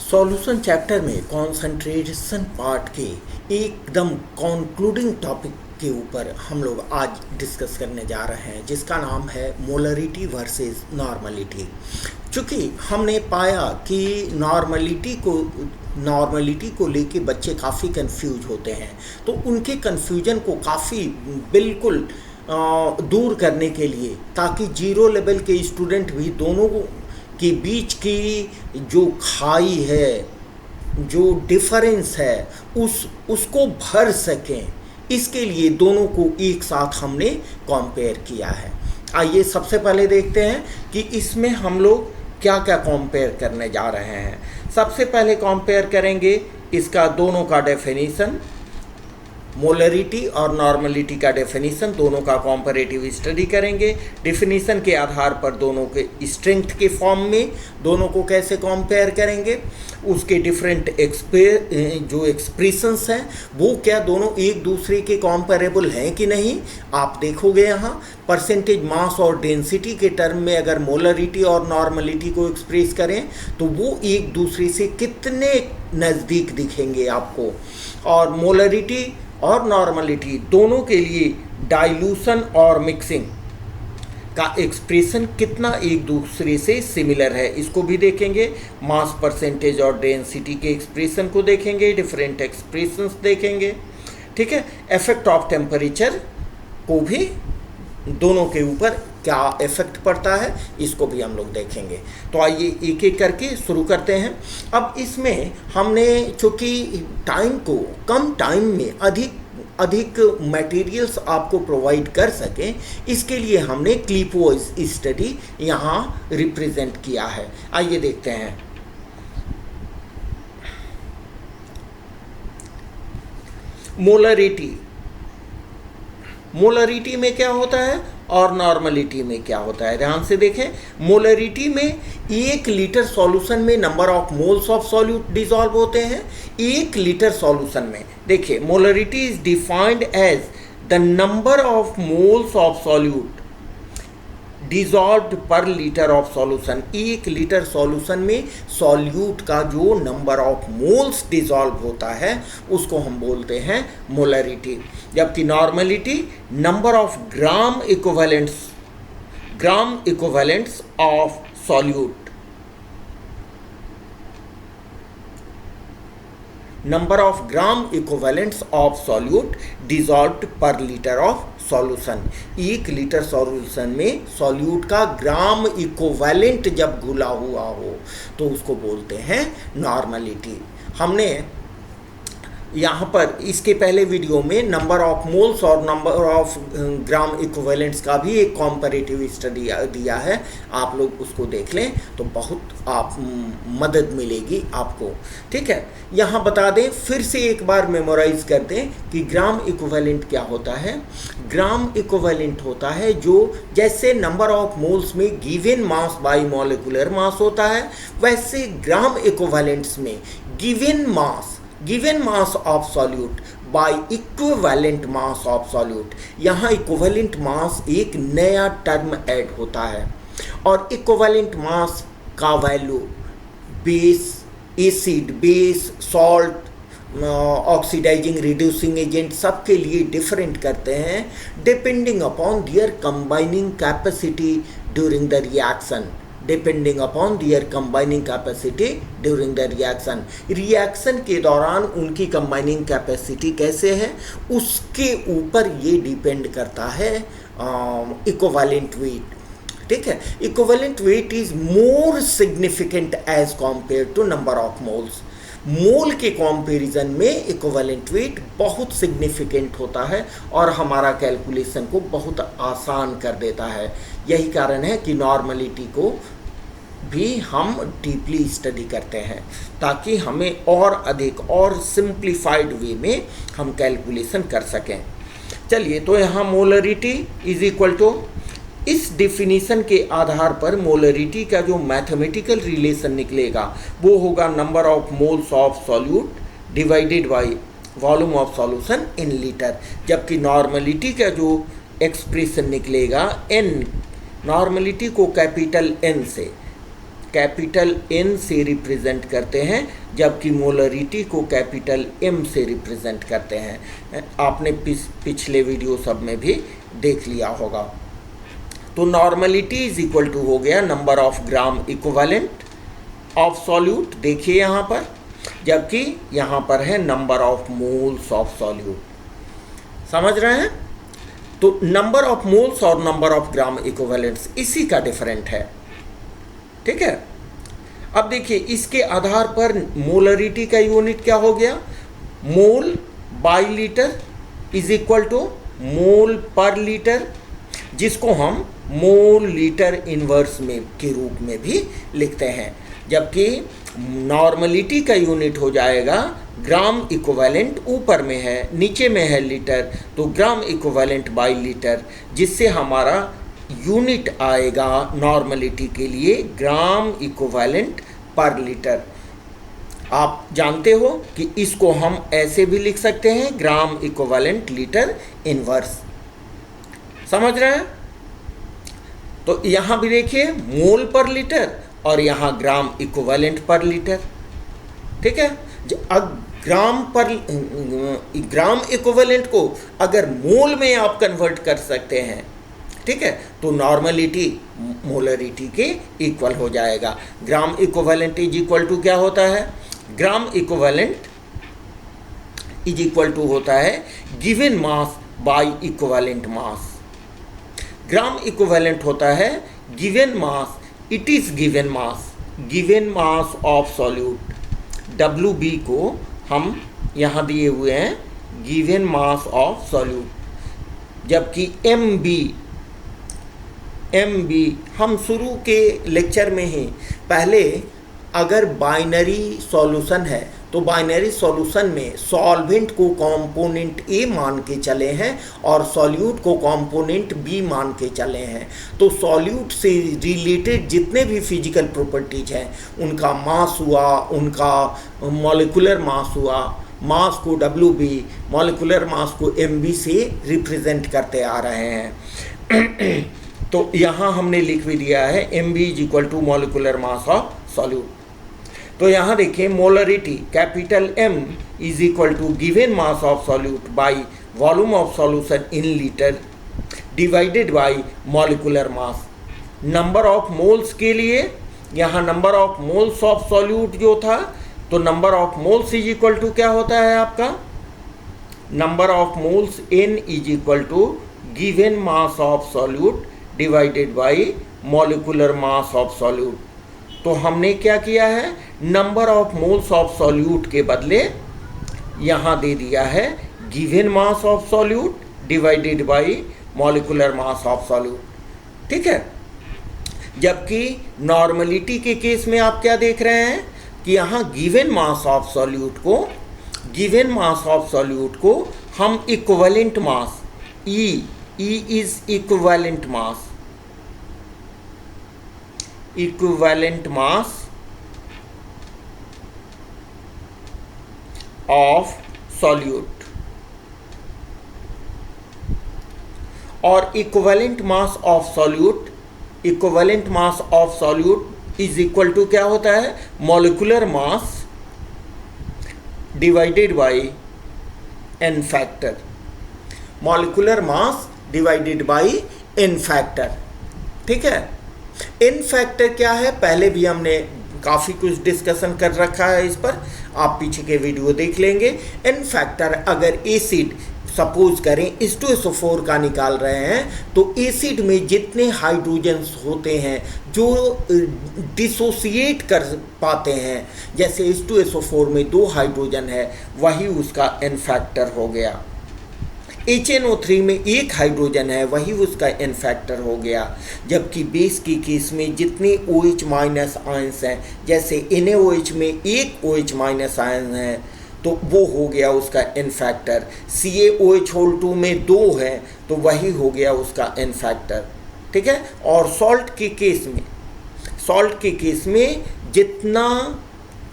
Solution chapter में concentration part के एकदम कंक्लूडिंग टॉपिक के ऊपर हम लोग आज डिस्कस करने जा रहे हैं, जिसका नाम है मोलरिटी वर्सेस नॉर्मलिटी। चूँकि हमने पाया कि नॉर्मलिटी को लेके बच्चे काफ़ी कंफ्यूज होते हैं, तो उनके कन्फ्यूजन को काफ़ी बिल्कुल दूर करने के लिए, ताकि जीरो लेवल के स्टूडेंट भी दोनों के बीच की जो खाई है, जो डिफरेंस है, उसको भर सकें, इसके लिए दोनों को एक साथ हमने कंपेयर किया है। आइए सबसे पहले देखते हैं कि इसमें हम लोग क्या क्या कंपेयर करने जा रहे हैं। सबसे पहले कंपेयर करेंगे इसका दोनों का डेफिनेशन, मोलरिटी और नॉर्मलिटी का डेफिनेशन, दोनों का कंपैरेटिव स्टडी करेंगे। डेफिनेशन के आधार पर दोनों के स्ट्रेंथ के फॉर्म में दोनों को कैसे कंपेयर करेंगे, उसके डिफरेंट जो एक्सप्रेशंस हैं वो क्या दोनों एक दूसरे के कंपेरेबल हैं कि नहीं, आप देखोगे। यहाँ परसेंटेज मास और डेंसिटी के टर्म में अगर मोलरिटी और नॉर्मलिटी को एक्सप्रेस करें तो वो एक दूसरे से कितने नज़दीक दिखेंगे आपको। और मोलरिटी और नॉर्मलिटी दोनों के लिए डाइल्यूशन और मिक्सिंग का एक्सप्रेशन कितना एक दूसरे से सिमिलर है, इसको भी देखेंगे। मास, परसेंटेज और डेंसिटी के एक्सप्रेशन को देखेंगे, डिफरेंट एक्सप्रेशंस देखेंगे, ठीक है। इफेक्ट ऑफ टेम्परेचर को भी, दोनों के ऊपर क्या इफेक्ट पड़ता है, इसको भी हम लोग देखेंगे। तो आइए एक एक करके शुरू करते हैं। अब इसमें हमने चूँकि टाइम को कम टाइम में अधिक मटेरियल्स आपको प्रोवाइड कर सकें, इसके लिए हमने क्लिपवाइज स्टडी यहाँ रिप्रेजेंट किया है। आइए देखते हैं। मोलरिटी में क्या होता है और नॉर्मलिटी में क्या होता है, ध्यान से देखें। मोलरिटी में 1 लीटर सॉल्यूशन में number of moles of solute dissolve होते हैं। 1 लीटर सॉल्यूशन में, देखिए, molarity is defined as the number of moles of solute dissolved per litre of solution. 1 litre solution में सॉल्यूट का जो नंबर ऑफ मोल्स डिसॉल्व होता है उसको हम बोलते हैं मोलरिटी। जबकि normality number of gram equivalents of solute, number of gram equivalents of solute dissolved per litre of solution. 1 litre solution में सॉल्यूट का ग्राम इक्विवेलेंट जब घुला हुआ हो तो उसको बोलते हैं नॉर्मलिटी। हमने यहाँ पर इसके पहले वीडियो में नंबर ऑफ मोल्स और नंबर ऑफ ग्राम इक्विवेलेंट्स का भी एक कॉम्पैरेटिव स्टडी दिया है, आप लोग उसको देख लें तो बहुत मदद मिलेगी आपको, ठीक है। यहाँ बता दें, फिर से एक बार मेमोराइज कर दें कि ग्राम इक्विवेलेंट क्या होता है। ग्राम इक्विवेलेंट होता है जो, जैसे नंबर ऑफ मोल्स में given mass bye molecular mass होता है, वैसे ग्राम इक्विवेलेंट्स में given mass of solute bye equivalent mass of solute. यहाँ इक्विवेलेंट मास एक नया टर्म ऐड होता है, और इक्विवेलेंट मास का value base, acid, base, salt, oxidizing, reducing agent सबके लिए डिफरेंट करते हैं depending upon their combining capacity during the reaction. Reaction के दौरान उनकी कंबाइनिंग कैपेसिटी कैसे है, उसके ऊपर ये डिपेंड करता है इक्विवेलेंट वेट, ठीक है। Equivalent weight is more significant as compare to number of moles. Mole के कंपैरिजन में इक्विवेलेंट वेट बहुत सिग्निफिकेंट होता है और हमारा कैलकुलेशन को बहुत आसान कर देता है। यही कारण है कि नॉर्मलिटी को भी हम डीपली स्टडी करते हैं, ताकि हमें और अधिक और सिंप्लीफाइड वे में हम कैलकुलेशन कर सकें। चलिए, तो यहाँ मोलरिटी इज इक्वल टू, इस डिफिनीशन के आधार पर मोलरिटी का जो मैथमेटिकल रिलेशन निकलेगा वो होगा number of moles of solute divided by volume of solution in litre. जबकि नॉर्मलिटी का जो एक्सप्रेशन निकलेगा, N, नॉर्मलिटी को कैपिटल N से कैपिटल N से रिप्रेजेंट करते हैं, जबकि मोलरिटी को कैपिटल M से रिप्रेजेंट करते हैं। आपने पिछले वीडियो सब में भी देख लिया होगा। तो नॉर्मलिटी इज इक्वल टू हो गया number of gram equivalent of solute, देखिए यहाँ पर, जबकि यहाँ पर है number of moles of solute. समझ रहे हैं? तो नंबर ऑफ मोल्स और नंबर ऑफ ग्राम इक्विवेलेंट्स इसी का डिफरेंट है। ठीक है, अब देखिए इसके आधार पर मोलरिटी का यूनिट क्या हो गया, mole by litre is equal to mole per litre, जिसको हम मोल लीटर इनवर्स में के रूप में भी लिखते हैं। जबकि नॉर्मलिटी का यूनिट हो जाएगा ग्राम इक्विवेलेंट, ऊपर में है, नीचे में है लीटर, तो ग्राम इक्विवेलेंट बाई लीटर, जिससे हमारा यूनिट आएगा नॉर्मलिटी के लिए ग्राम इक्विवेलेंट पर लीटर। आप जानते हो कि इसको हम ऐसे भी लिख सकते हैं, ग्राम इक्विवेलेंट लीटर इनवर्स। समझ रहे हैं? तो यहाँ भी देखिए मोल पर लीटर और यहाँ ग्राम इक्विवेलेंट पर लीटर। ठीक है, अब ग्राम इक्विवेलेंट को अगर मोल में आप कन्वर्ट कर सकते हैं, ठीक है, तो नॉर्मलिटी मोलरिटी के इक्वल हो जाएगा। Gram equivalent is equal to क्या होता है, gram equivalent is equal to होता है given mass by equivalent mass. Gram equivalent होता है given mass, it is given mass of solute. WB को हम यहाँ दिए हुए हैं गिवन मास ऑफ सॉल्यूट, जबकि MB हम शुरू के लेक्चर में ही पहले अगर बाइनरी सॉल्यूशन है तो बाइनरी सॉल्यूशन में सॉल्वेंट को कंपोनेंट A मान के चले हैं और सॉल्यूट को कंपोनेंट B मान के चले हैं। तो सॉल्यूट से रिलेटेड जितने भी फिजिकल प्रॉपर्टीज हैं, उनका मास हुआ, उनका मॉलिक्यूलर मास हुआ, मास को WB, मॉलिक्यूलर मास को MB से रिप्रेजेंट करते आ रहे हैं। तो यहाँ हमने लिख भी दिया है MB is equal to molecular mass of solute. तो यहाँ देखिए molarity capital M is equal to given mass of solute by volume of solution in litre divided by molecular mass. Number of moles के लिए यहाँ number of moles of solute जो था, तो number of moles is equal to क्या होता है आपका, number of moles N is equal to given mass of solute divided by molecular mass of solute. तो हमने क्या किया है, number of moles of solute के बदले यहाँ दे दिया है given mass of solute divided by molecular mass of solute. ठीक है, जबकि नॉर्मलिटी के केस में आप क्या देख रहे हैं कि यहाँ गिवन मास ऑफ सॉल्यूट को हम equivalent mass E is equivalent mass of solute, और equivalent mass of solute is equal to क्या होता है, molecular mass divided by n factor, molecular mass divided by n factor. ठीक है, n factor क्या है, पहले भी हमने काफ़ी कुछ डिस्कशन कर रखा है इस पर, आप पीछे के वीडियो देख लेंगे। n फैक्टर अगर एसिड सपोज करें H2SO4 का निकाल रहे हैं, तो एसिड में जितने हाइड्रोजन्स होते हैं जो डिसोसिएट कर पाते हैं, जैसे H2SO4 में 2 हाइड्रोजन है, वही उसका n फैक्टर हो गया। HNO3 में 1 हाइड्रोजन है, वही उसका n फैक्टर हो गया। जबकि बेस के केस में जितने OH माइनस आयंस हैं, जैसे NaOH में 1 OH माइनस आयन है, तो वो हो गया उसका n फैक्टर। CaOH2 में 2 है, तो वही हो गया उसका n फैक्टर। ठीक है, और सॉल्ट के केस में जितना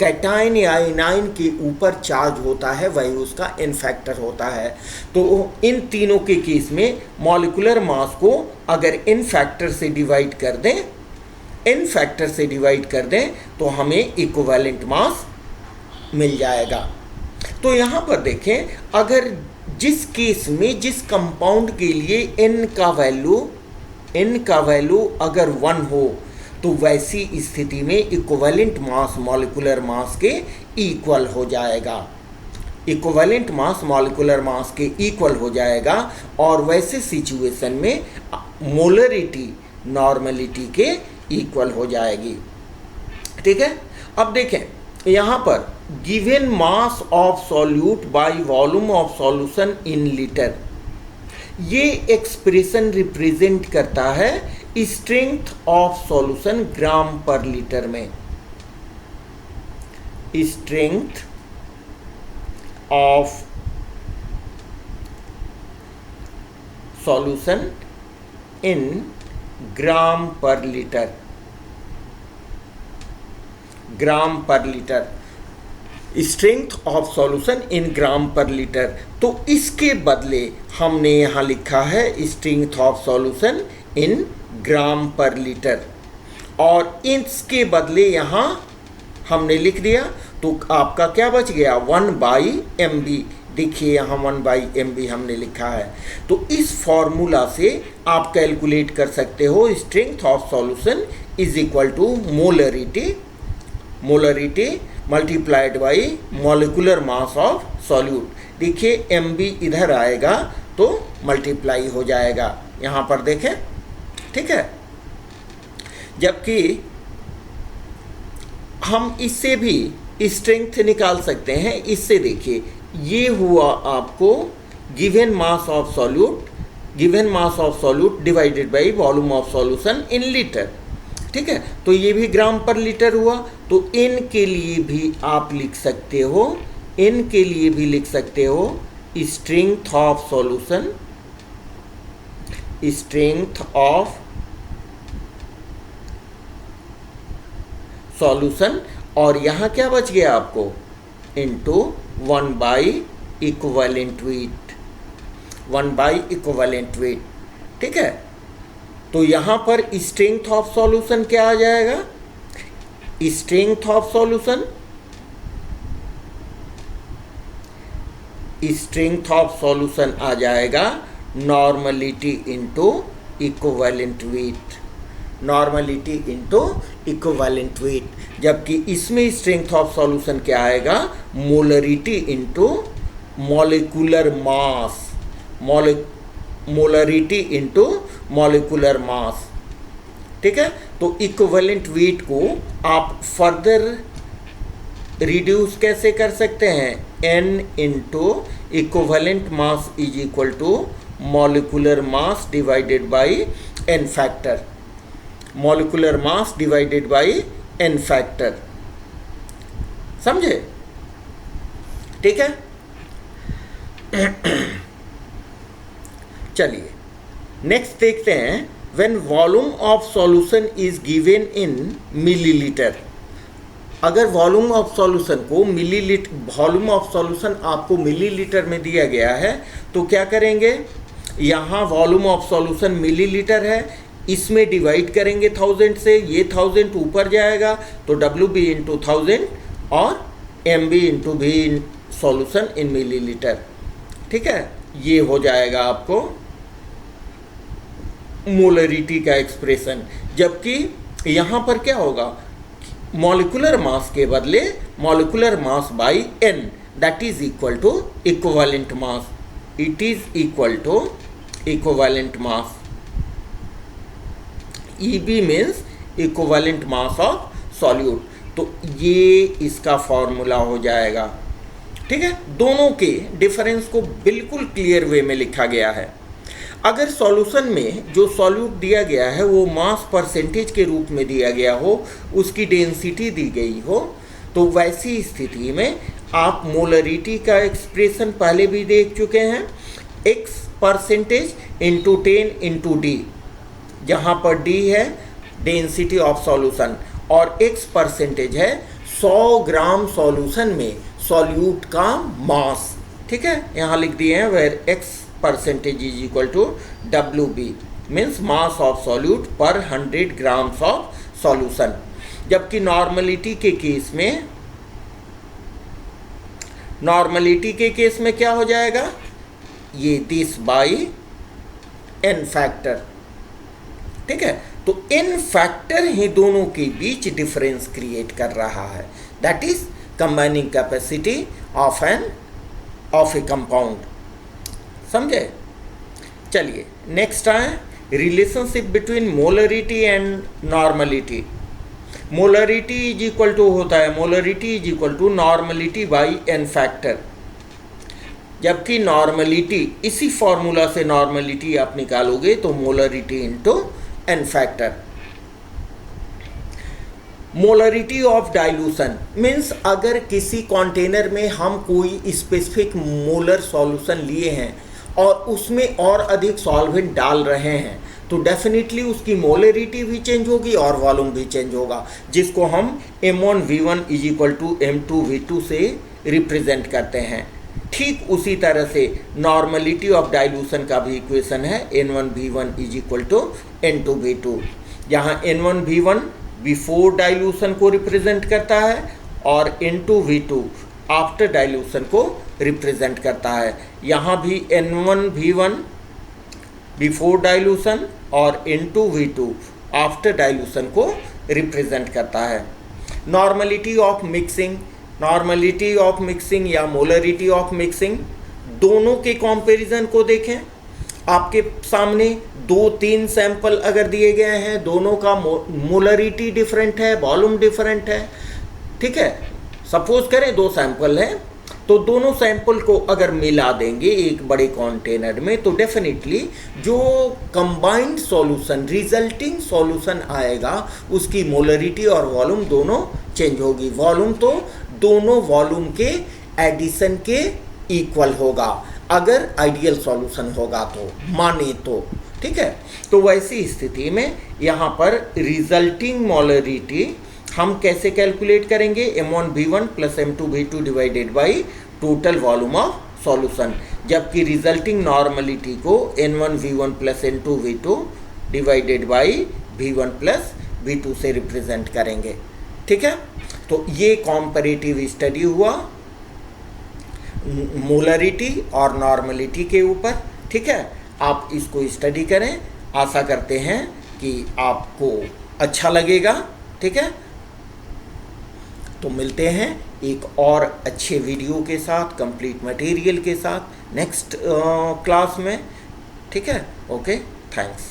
कैटाइन या एनाइन के ऊपर चार्ज होता है, वही उसका n फैक्टर होता है। तो इन तीनों के केस में मॉलिक्यूलर मास को अगर n फैक्टर से डिवाइड कर दें, n फैक्टर से डिवाइड कर दें तो हमें इक्विवेलेंट मास मिल जाएगा। तो यहाँ पर देखें, अगर जिस केस में जिस कंपाउंड के लिए n का वैल्यू अगर 1 हो तो वैसी स्थिति में इक्विवेलेंट मास मॉलिक्यूलर मास के इक्वल हो जाएगा, इक्विवेलेंट मास मॉलिक्यूलर मास के इक्वल हो जाएगा, और वैसे सिचुएशन में मोलरिटी नॉर्मलिटी के इक्वल हो जाएगी। ठीक है, अब देखें यहाँ पर given mass of solute by volume of solution in litre, ये एक्सप्रेशन रिप्रेजेंट करता है strength of solution gram per litre में। Strength of solution in gram per litre, gram per litre, strength of solution in gram per litre. तो इसके बदले हमने यहाँ लिखा है strength of solution in gram per litre, और इसके बदले यहाँ हमने लिख दिया, तो आपका क्या बच गया 1/mb। देखिए यहाँ 1/mb हमने लिखा है। तो इस फॉर्मूला से आप कैलकुलेट कर सकते हो strength of solution is equal to molarity multiplied by molecular mass of solute. देखिए mb इधर आएगा तो मल्टीप्लाई हो जाएगा, यहाँ पर देखें। ठीक है, जबकि हम इससे भी स्ट्रेंथ निकाल सकते हैं। इससे देखिए ये हुआ आपको given mass of solute divided by volume of solution in litre. ठीक है, तो ये भी ग्राम पर लीटर हुआ। तो n के लिए भी आप लिख सकते हो, n के लिए भी लिख सकते हो strength of solution, strength of solution, और यहाँ क्या बच गया आपको इनटू 1/इक्विवेलेंट वेट, 1/इक्विवेलेंट वेट। ठीक है, तो यहाँ पर स्ट्रेंथ ऑफ सॉल्यूशन क्या आ जाएगा, स्ट्रेंथ ऑफ सॉल्यूशन आ जाएगा normality into equivalent weight, normality into equivalent weight. जबकि इसमें स्ट्रेंथ ऑफ सॉल्यूशन क्या आएगा, molarity into molecular mass, molarity into molecular mass. ठीक है, तो इक्विवेलेंट वेट को आप फर्दर रिड्यूस कैसे कर सकते हैं, n into equivalent mass is equal to molecular mass divided by n factor, molecular mass divided by n factor. समझे? ठीक है, चलिए नेक्स्ट देखते हैं। When volume of solution is given in millilitre, अगर वॉल्यूम ऑफ सॉल्यूशन को volume of solution आपको millilitre में दिया गया है तो क्या करेंगे, यहाँ वॉल्यूम ऑफ सॉल्यूशन मिलीलीटर है, इसमें डिवाइड करेंगे 1000 से, ये 1000 ऊपर जाएगा तो WB इंटू 1000 और MB into V solution in millilitre. ठीक है, ये हो जाएगा आपको मोलरिटी का एक्सप्रेशन। जबकि यहाँ पर क्या होगा, मॉलिक्यूलर मास के बदले molecular mass by n, that is equal to equivalent mass, it is equal to equivalent mass. EB means equivalent mass of solute. तो ये इसका फॉर्मूला हो जाएगा। ठीक है, दोनों के डिफरेंस को बिल्कुल क्लियर वे में लिखा गया है। अगर सॉल्यूशन में जो सॉल्यूट दिया गया है वो मास परसेंटेज के रूप में दिया गया हो, उसकी डेंसिटी दी गई हो, तो वैसी स्थिति में आप मोलरिटी का एक्सप्रेशन पहले भी देख चुके हैं, x percentage into 10 into D, जहाँ पर d है डेंसिटी ऑफ सॉल्यूशन और x परसेंटेज है 100 ग्राम सॉल्यूशन में सॉल्यूट का मास। ठीक है, यहाँ लिख दिए हैं where x percentage is equal to WB means mass of solute per 100 grams of solution. जबकि नॉर्मलिटी के केस में क्या हो जाएगा, ये दिस बाई n फैक्टर, ठीक है। तो n फैक्टर ही दोनों के बीच डिफरेंस क्रिएट कर रहा है, that is combining capacity of a compound. समझे? चलिए नेक्स्ट आए, relationship between molarity and normality. Molarity is equal to होता है, molarity is equal to normality by n factor. जबकि नॉर्मलिटी, इसी फॉर्मूला से नॉर्मलिटी आप निकालोगे तो molarity into n factor. Molarity of dilution means अगर किसी कंटेनर में हम कोई स्पेसिफिक मोलर सॉल्यूशन लिए हैं और उसमें और अधिक सॉल्वेंट डाल रहे हैं तो डेफिनेटली उसकी मोलरिटी भी चेंज होगी और वॉल्यूम भी चेंज होगा, जिसको हम m1v1 is equal to m2v2 से रिप्रेजेंट करते हैं। ठीक उसी तरह से नॉर्मलिटी ऑफ डाइल्यूशन का भी इक्वेशन है n1v1 is equal to n2v2, जहाँ n1v1 बिफोर डाइल्यूशन को रिप्रेजेंट करता है और n2v2 आफ्टर डाइल्यूशन को रिप्रेजेंट करता है। यहाँ भी n1v1 बिफोर डाइल्यूशन और n2v2 आफ्टर डाइल्यूशन को रिप्रेजेंट करता है। नॉर्मलिटी ऑफ मिक्सिंग या मोलरिटी ऑफ मिक्सिंग, दोनों के कंपैरिजन को देखें। आपके सामने 2-3 सैंपल अगर दिए गए हैं, दोनों का मोलरिटी डिफरेंट है, वॉल्यूम डिफरेंट है, ठीक है। सपोज करें 2 सैंपल हैं तो दोनों सैंपल को अगर मिला देंगे एक बड़े कंटेनर में तो डेफिनेटली जो कंबाइंड सॉल्यूशन, रिजल्टिंग सॉल्यूशन आएगा उसकी मोलरिटी और वॉल्यूम दोनों चेंज होगी। वॉल्यूम तो दोनों वॉल्यूम के एडिशन के इक्वल होगा अगर आइडियल सॉल्यूशन होगा तो, माने तो, ठीक है। तो वैसी स्थिति में यहाँ पर रिजल्टिंग मोलरिटी हम कैसे कैलकुलेट करेंगे, m1v1 plus m2v2 divided by total volume of solution. जबकि रिजल्टिंग नॉर्मलिटी को n1v1 plus n2v2 divided by v1 plus v2 से रिप्रेजेंट करेंगे, ठीक है। तो ये कॉम्पैरेटिव स्टडी हुआ मोलरिटी और नॉर्मलिटी के ऊपर, ठीक है। आप इसको स्टडी करें, आशा करते हैं कि आपको अच्छा लगेगा, ठीक है। तो मिलते हैं एक और अच्छे वीडियो के साथ, कंप्लीट मटेरियल के साथ नेक्स्ट क्लास में, ठीक है। Okay, thanks.